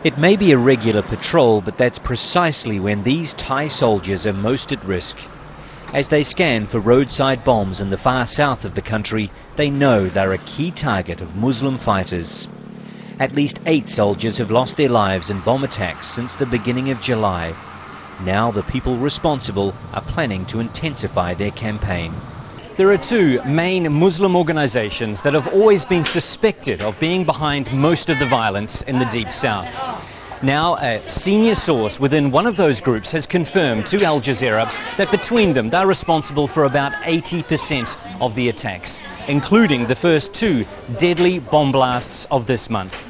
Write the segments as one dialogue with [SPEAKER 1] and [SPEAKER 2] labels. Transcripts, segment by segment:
[SPEAKER 1] It may be a regular patrol, but that's precisely when these Thai soldiers are most at risk. As they scan for roadside bombs in the far south of the country, they know they're a key target of Muslim fighters. At least 8 soldiers have lost their lives in bomb attacks since the beginning of July. Now the people responsible are planning to intensify their campaign.
[SPEAKER 2] There are 2 main Muslim organizations that have always been suspected of being behind most of the violence in the Deep South. Now, a senior source within one of those groups has confirmed to Al Jazeera that between them they're responsible for about 80% of the attacks, including the first 2 deadly bomb blasts of this month.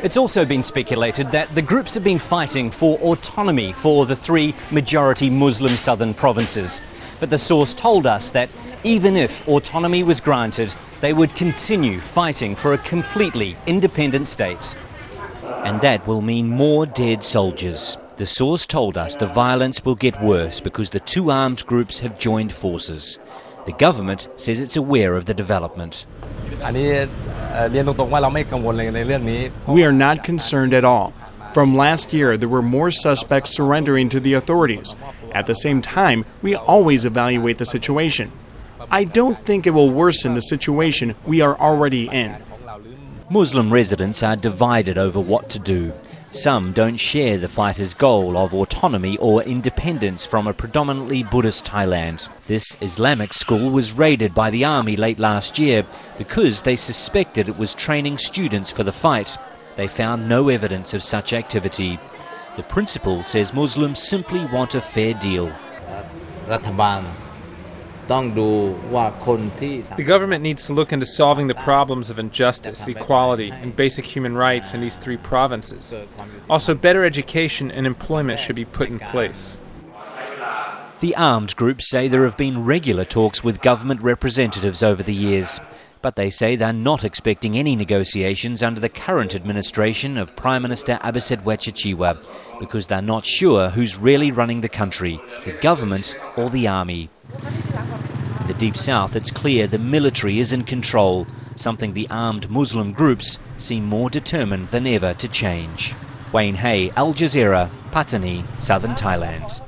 [SPEAKER 2] It's also been speculated that the groups have been fighting for autonomy for the 3 majority Muslim southern provinces. But the source told us that even if autonomy was granted, they would continue fighting for a completely independent state.
[SPEAKER 1] And that will mean more dead soldiers. The source told us the violence will get worse because the 2 armed groups have joined forces. The government says it's aware of the development.
[SPEAKER 3] We are not concerned at all. From last year, there were more suspects surrendering to the authorities. At the same time, we always evaluate the situation. I don't think it will worsen the situation we are already in.
[SPEAKER 1] Muslim residents are divided over what to do. Some don't share the fighters' goal of autonomy or independence from a predominantly Buddhist Thailand. This Islamic school was raided by the army late last year because they suspected it was training students for the fight. They found no evidence of such activity. The principal says Muslims simply want a fair deal.
[SPEAKER 4] The government needs to look into solving the problems of injustice, equality, and basic human rights in these 3 provinces. Also, better education and employment should be put in place.
[SPEAKER 1] The armed groups say there have been regular talks with government representatives over the years, but they say they're not expecting any negotiations under the current administration of Prime Minister Abhisit Wetschetchewah because they're not sure who's really running the country, the government or the army. In the Deep South, it's clear the military is in control, something the armed Muslim groups seem more determined than ever to change. Wayne Hay, Al Jazeera, Pattani, southern Thailand.